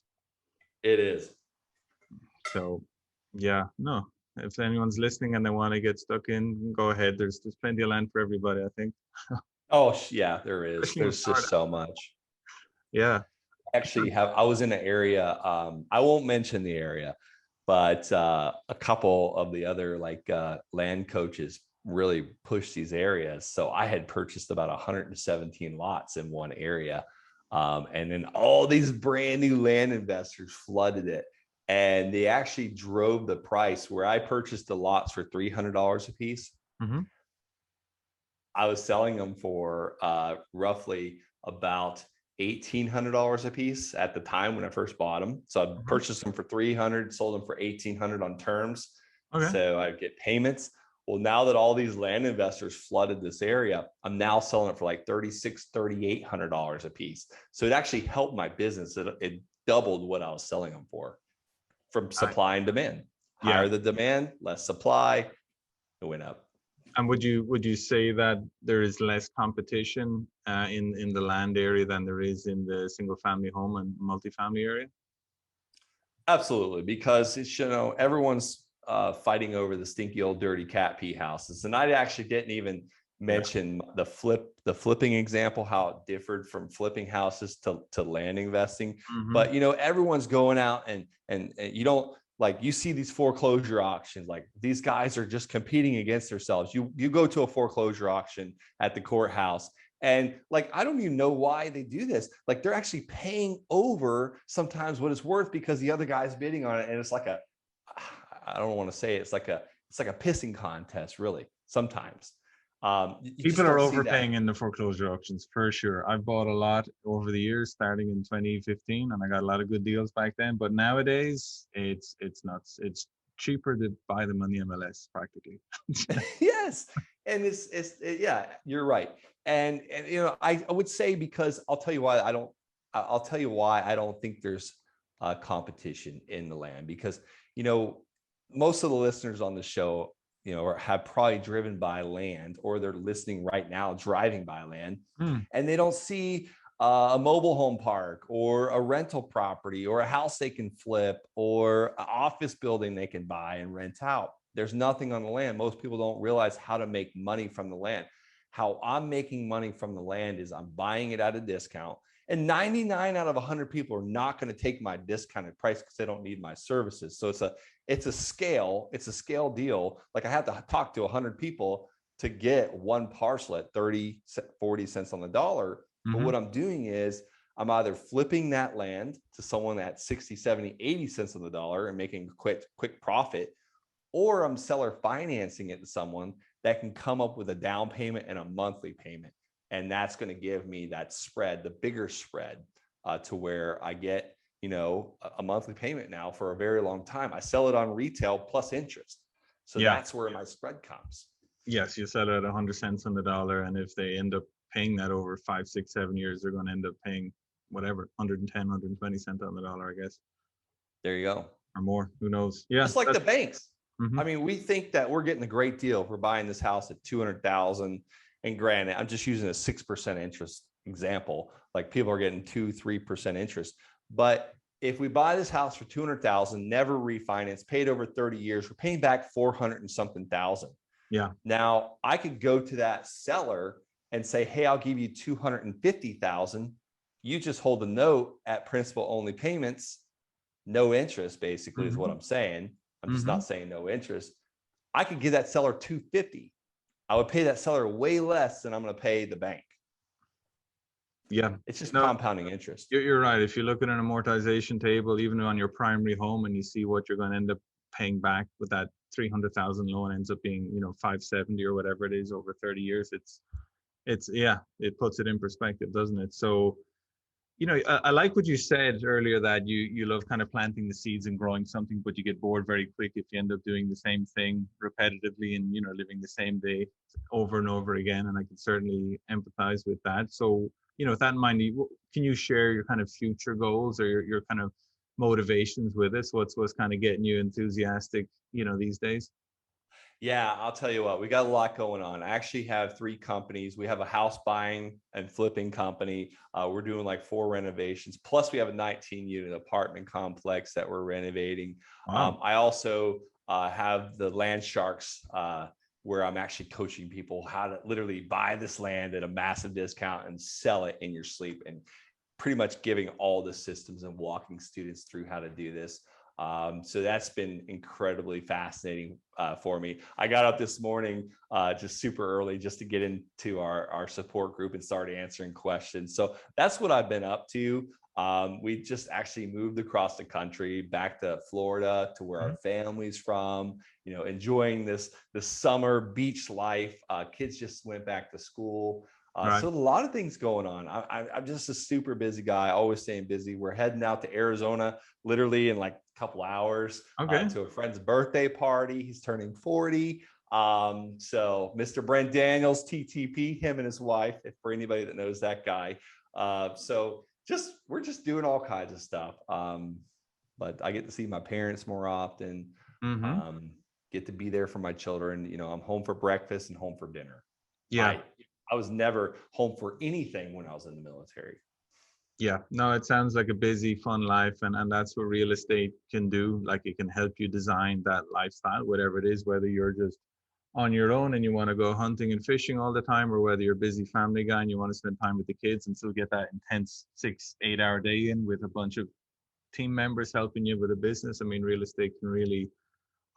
It is. So, yeah, no. If anyone's listening and they want to get stuck in, go ahead. There's plenty of land for everybody, I think. Oh, yeah, there is. Especially in There's Florida. just so much. Yeah. Actually I was in an area, I won't mention the area, but a couple of the other land coaches really pushed these areas. So I had purchased about 117 lots in one area. And then all these brand new land investors flooded it. And they actually drove the price where I purchased the lots for $300 a piece. Mm-hmm. I was selling them for roughly about $1,800 a piece at the time when I first bought them. So I Mm-hmm. purchased them for 300, sold them for 1,800 on terms. Okay. So I get payments. Well, now that all these land investors flooded this area, I'm now selling it for like $3,800 a piece. So it actually helped my business. It doubled what I was selling them for from supply and demand. Yeah. Higher the demand, less supply, it went up. And would you say that there is less competition in the land area than there is in the single family home and multifamily area? Absolutely, because it's, everyone's fighting over the stinky old dirty cat pee houses, and I actually didn't even mention the flipping example, how it differed from flipping houses to land investing. Mm-hmm. But everyone's going out and you don't, like, you see these foreclosure auctions, like these guys are just competing against themselves. You go to a foreclosure auction at the courthouse, and like, I don't even know why they do this. Like, they're actually paying over sometimes what it's worth because the other guy's bidding on it. And it's like I don't want to say it, it's like a pissing contest, really, sometimes. People are overpaying in the foreclosure auctions for sure. I've bought a lot over the years, starting in 2015, and I got a lot of good deals back then. But nowadays, it's nuts. It's cheaper to buy them on the MLS practically. Yes, and yeah, you're right. And I would say, because I'll tell you why I don't think there's competition in the land, because most of the listeners on the show have probably driven by land, or they're listening right now driving by land, and they don't see a mobile home park or a rental property or a house they can flip or an office building they can buy and rent out. There's nothing on the land. Most people don't realize how to make money from the land. How I'm making money from the land is I'm buying it at a discount, and 99 out of 100 people are not going to take my discounted price because they don't need my services. So it's a scale deal. Like, I have to talk to 100 people to get one parcel at 30, 40 cents on the dollar. But what I'm doing is I'm either flipping that land to someone at 60, 70, 80 cents on the dollar and making a quick profit, or I'm seller financing it to someone that can come up with a down payment and a monthly payment. And that's going to give me that spread, the bigger spread, to where I get, a monthly payment now for a very long time. I sell it on retail plus interest. So that's where my spread comes. Yes, you sell it at 100 cents on the dollar, and if they end up paying that over 5, 6, 7 years, they're going to end up paying whatever, 110, 120 cents on the dollar, I guess. There you go. Or more, who knows? Yeah. Just like the banks. I mean, we think that we're getting a great deal if we're buying this house at 200,000. And granted, I'm just using a 6% interest example. Like, people are getting 2-3% interest. But if we buy this house for 200,000, never refinance, paid over 30 years, we're paying back 400 and something thousand. Yeah. Now I could go to that seller and say, hey, I'll give you 250,000. You just hold the note at principal only payments, no interest, basically, is what I'm saying. I'm just not saying no interest. I could give that seller 250. I would pay that seller way less than I'm going to pay the bank. Yeah. It's just compounding interest. You're right. If you look at an amortization table, even on your primary home, and you see what you're going to end up paying back with that 300,000 loan, ends up being, 570 or whatever it is over 30 years. It puts it in perspective, doesn't it? So, I like what you said earlier, that you love kind of planting the seeds and growing something, but you get bored very quick if you end up doing the same thing repetitively and, living the same day over and over again. And I can certainly empathize with that. So, with that in mind, can you share your kind of future goals or your kind of motivations with us? What's kind of getting you enthusiastic, these days? Yeah, I'll tell you what, we got a lot going on. I actually have 3 companies. We have a house buying and flipping company. We're doing like 4 renovations. Plus, we have a 19-unit apartment complex that we're renovating. Wow. I also have the Land Sharks where I'm actually coaching people how to literally buy this land at a massive discount and sell it in your sleep, and pretty much giving all the systems and walking students through how to do this. So that's been incredibly fascinating for me. I got up this morning just super early just to get into our support group and start answering questions. So that's what I've been up to. We just actually moved across the country back to Florida, to where our family's from, enjoying this summer beach life. Kids just went back to school. Right. So a lot of things going on. I'm just a super busy guy, always staying busy. We're heading out to Arizona literally in like a couple hours to a friend's birthday party. He's turning 40. So Mr. Brent Daniels, TTP, him and his wife, if for anybody that knows that guy. So we're just doing all kinds of stuff. But I get to see my parents more often, get to be there for my children. I'm home for breakfast and home for dinner. Yeah. I was never home for anything when I was in the military. Yeah, no, it sounds like a busy, fun life, and that's what real estate can do. Like, it can help you design that lifestyle, whatever it is, whether you're just on your own and you want to go hunting and fishing all the time, or whether you're a busy family guy and you want to spend time with the kids and still get that intense 6-8 hour day in with a bunch of team members helping you with a business. I mean, real estate can really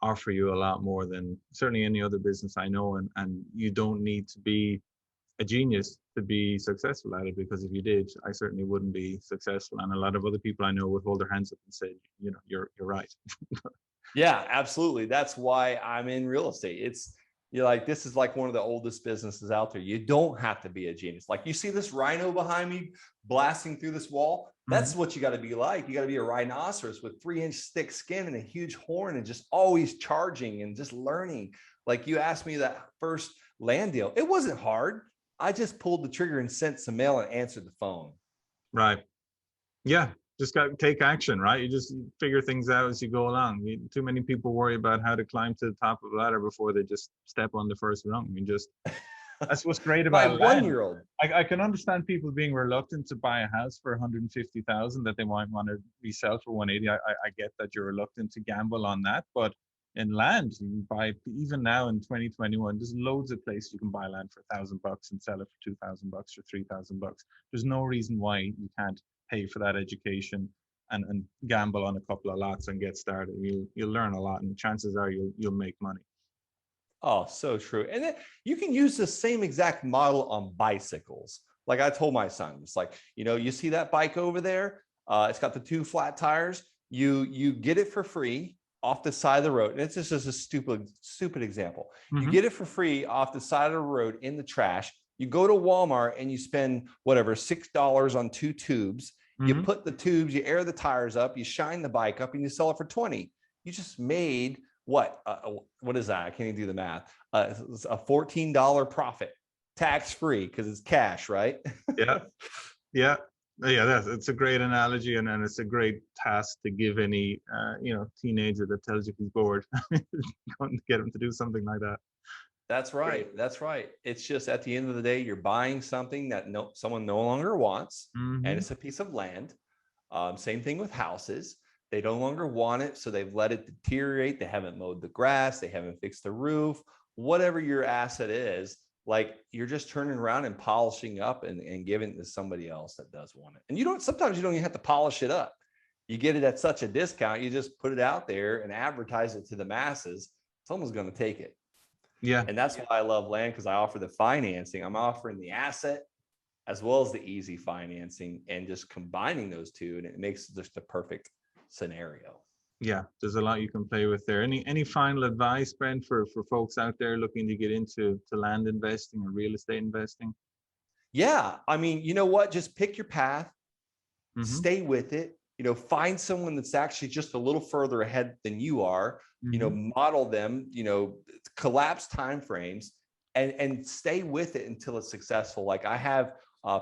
offer you a lot more than certainly any other business I know, and you don't need to be a genius to be successful at it, because if you did, I certainly wouldn't be successful. And a lot of other people I know would hold their hands up and say, you're right. Yeah, absolutely. That's why I'm in real estate. This is like one of the oldest businesses out there. You don't have to be a genius. Like, you see this rhino behind me blasting through this wall. That's what you got to be like. You got to be a rhinoceros with 3-inch thick skin and a huge horn, and just always charging and just learning. Like, you asked me that first land deal. It wasn't hard. I just pulled the trigger and sent some mail and answered the phone. Right. Yeah. Just got to take action, right? You just figure things out as you go along. Too many people worry about how to climb to the top of the ladder before they just step on the first rung. I mean, that's what's great about My 1-year-old. I can understand people being reluctant to buy a house for 150,000 that they might want to resell for 180. I get that you're reluctant to gamble on that, but in land, you can buy, even now in 2021, there's loads of places you can buy land for $1,000 and sell it for $2,000 or $3,000. There's no reason why you can't pay for that education and gamble on a couple of lots and get started. You'll learn a lot, and chances are you'll make money. Oh, so true. And then you can use the same exact model on bicycles. Like I told my son, it's like, you see that bike over there? It's got the 2 flat tires. You get it for free off the side of the road. And it's just a stupid example. You get it for free off the side of the road in the trash. You go to Walmart and you spend whatever, $6 on 2 tubes. You put the tubes, you air the tires up, you shine the bike up, and you sell it for 20. You just made what is that? I can't even do the math. It's a $14 profit, tax free, because it's cash, right? Yeah. It's a great analogy, and it's a great task to give any teenager that tells you he's bored. Get him to do something like that. That's right. Great. That's right. It's just, at the end of the day, you're buying something that someone no longer wants, and it's a piece of land. Same thing with houses. They no longer want it, so they've let it deteriorate. They haven't mowed the grass. They haven't fixed the roof. Whatever your asset is, like, you're just turning around and polishing up and giving it to somebody else that does want it. And sometimes you don't even have to polish it up. You get it at such a discount, you just put it out there and advertise it to the masses. Someone's going to take it. Yeah. And that's why I love land, because I offer the financing. I'm offering the asset as well as the easy financing, and just combining those two, and it makes just a perfect scenario. Yeah, there's a lot you can play with there. Any final advice, Brent, for folks out there looking to get into land investing or real estate investing? Yeah, I mean, you know what? Just pick your path, stay with it. Find someone that's actually just a little further ahead than you are. Model them. Collapse timeframes, and stay with it until it's successful. Like, I have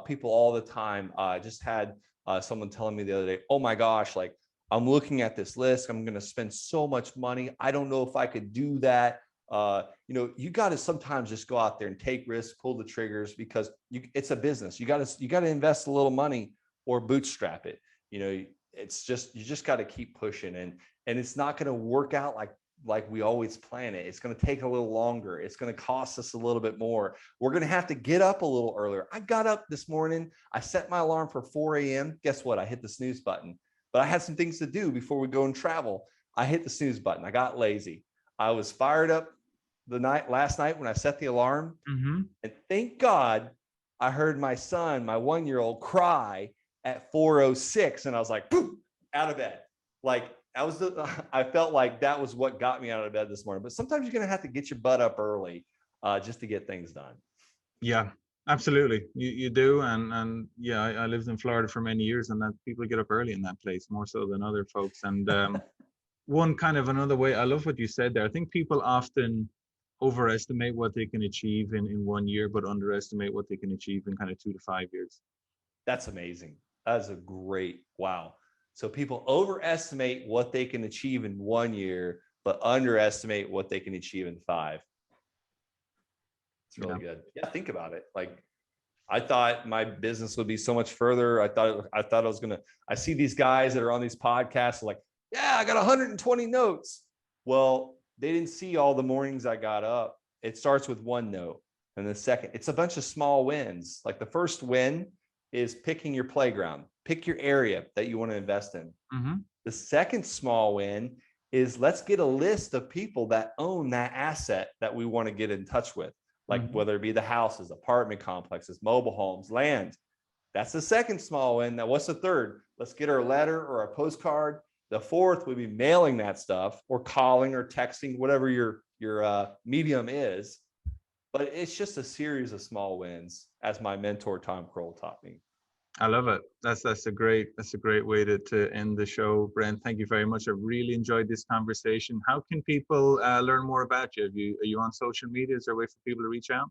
people all the time. I just had someone telling me the other day, "Oh my gosh, like, I'm looking at this list. I'm going to spend so much money. I don't know if I could do that." You got to sometimes just go out there and take risks, pull the triggers, because it's a business. You got to invest a little money or bootstrap it. You just got to keep pushing, and it's not going to work out like like we always plan it. It's going to take a little longer. It's going to cost us a little bit more. We're going to have to get up a little earlier. I got up this morning. I set my alarm for 4 a.m. Guess what? I hit the snooze button, but I had some things to do before we go and travel. I hit the snooze button. I got lazy. I was fired up last night when I set the alarm. Mm-hmm. And thank God I heard my son, my 1-year-old, cry at 4:06. And I was like, boom, out of bed. Like, I felt like that was what got me out of bed this morning. But sometimes you're going to have to get your butt up early just to get things done. Yeah, absolutely. You do. And yeah, I lived in Florida for many years, and that people get up early in that place more so than other folks. And one kind of another way, I love what you said there. I think people often overestimate what they can achieve in 1 year, but underestimate what they can achieve in kind of 2 to 5 years. That's amazing. That's a great, wow. So people overestimate what they can achieve in 1 year, but underestimate what they can achieve in 5. It's really good. Yeah, think about it. Like, I thought my business would be so much further. I thought I was gonna. I see these guys that are on these podcasts like, yeah, I got 120 notes. Well, they didn't see all the mornings I got up. It starts with 1 note, and the second, it's a bunch of small wins. Like the first win is picking your playground. Pick your area that you want to invest in. Mm-hmm. The second small win is let's get a list of people that own that asset that we want to get in touch with, like whether it be the houses, apartment complexes, mobile homes, land. That's the second small win. Now, what's the third? Let's get our letter or our postcard. The fourth would be mailing that stuff or calling or texting, whatever your medium is. But it's just a series of small wins, as my mentor Tom Kroll taught me. I love it. That's a great way to end the show, Brent. Thank you very much. I really enjoyed this conversation. How can people learn more about you? Are you on social media? Is there a way for people to reach out?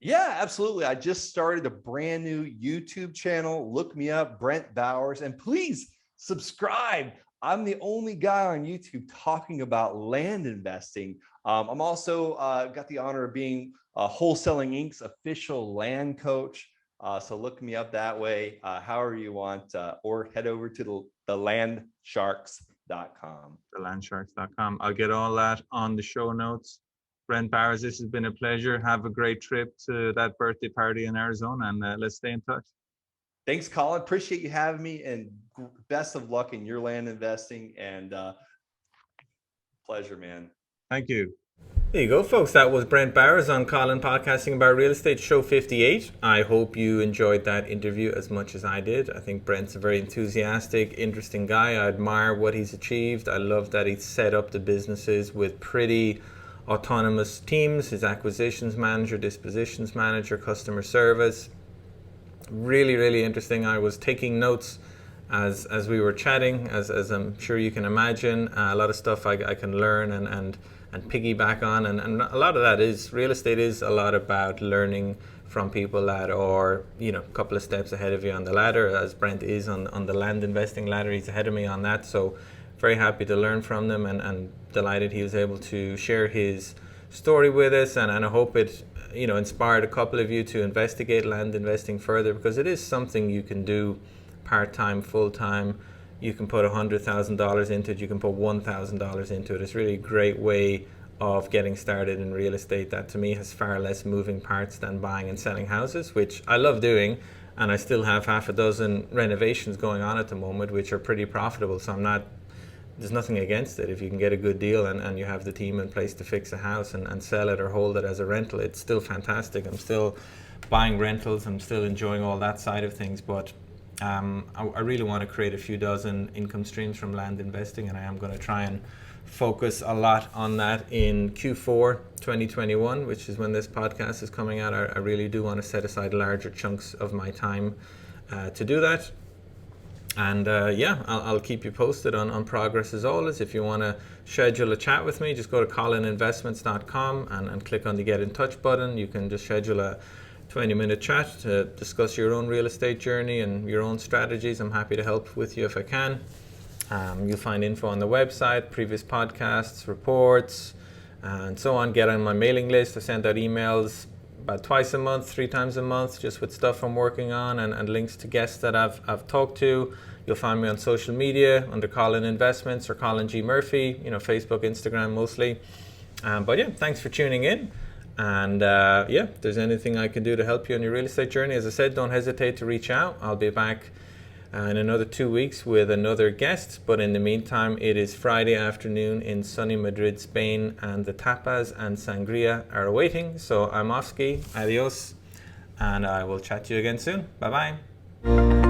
Yeah, absolutely. I just started a brand new YouTube channel. Look me up, Brent Bowers, and please subscribe. I'm the only guy on YouTube talking about land investing. I'm also got the honor of being Wholesaling Inc.'s official land coach. So look me up that way, however you want, or head over to thelandsharks.com. Thelandsharks.com. I'll get all that on the show notes. Brent Bowers, this has been a pleasure. Have a great trip to that birthday party in Arizona, and let's stay in touch. Thanks, Colin. Appreciate you having me, and best of luck in your land investing. And pleasure, man. Thank you. There you go, folks. That was Brent Bowers on Colin Podcasting About Real Estate Show 58. I hope you enjoyed that interview as much as I did. I think Brent's a very enthusiastic, interesting guy. I admire what he's achieved. I love that he's set up the businesses with pretty autonomous teams. His acquisitions manager, dispositions manager, customer service. Really, really interesting. I was taking notes as we were chatting, as I'm sure you can imagine. A lot of stuff I can learn and piggyback on, and a lot of that is real estate is a lot about learning from people that are, you know, a couple of steps ahead of you on the ladder, as Brent is on the land investing ladder. He's ahead of me on that, so very happy to learn from them, and delighted he was able to share his story with us, and I hope it, you know, inspired a couple of you to investigate land investing further, because it is something you can do part-time, full-time. You can put $100,000 into it. You can put $1,000 into it. It's really a great way of getting started in real estate that to me has far less moving parts than buying and selling houses, which I love doing. And I still have half a dozen renovations going on at the moment, which are pretty profitable. So there's nothing against it. If you can get a good deal and you have the team in place to fix a house and sell it or hold it as a rental, it's still fantastic. I'm still buying rentals. I'm still enjoying all that side of things. But I really want to create a few dozen income streams from land investing, and I am going to try and focus a lot on that in Q4 2021, which is when this podcast is coming out. I really do want to set aside larger chunks of my time to do that. And I'll keep you posted on progress as always. If you want to schedule a chat with me, just go to colininvestments.com and click on the Get in Touch button. You can just schedule a 20-minute chat to discuss your own real estate journey and your own strategies. I'm happy to help with you if I can. You'll find info on the website, previous podcasts, reports, and so on. Get on my mailing list. I send out emails about twice a month, 3 times a month, just with stuff I'm working on and links to guests that I've talked to. You'll find me on social media under Colin Investments or Colin G. Murphy, Facebook, Instagram mostly. But yeah, thanks for tuning in. And if there's anything I can do to help you on your real estate journey, as I said, don't hesitate to reach out. I'll be back in another 2 weeks with another guest. But in the meantime, it is Friday afternoon in sunny Madrid, Spain, and the tapas and sangria are awaiting. So I'm off ski. Adios. And I will chat to you again soon. Bye-bye.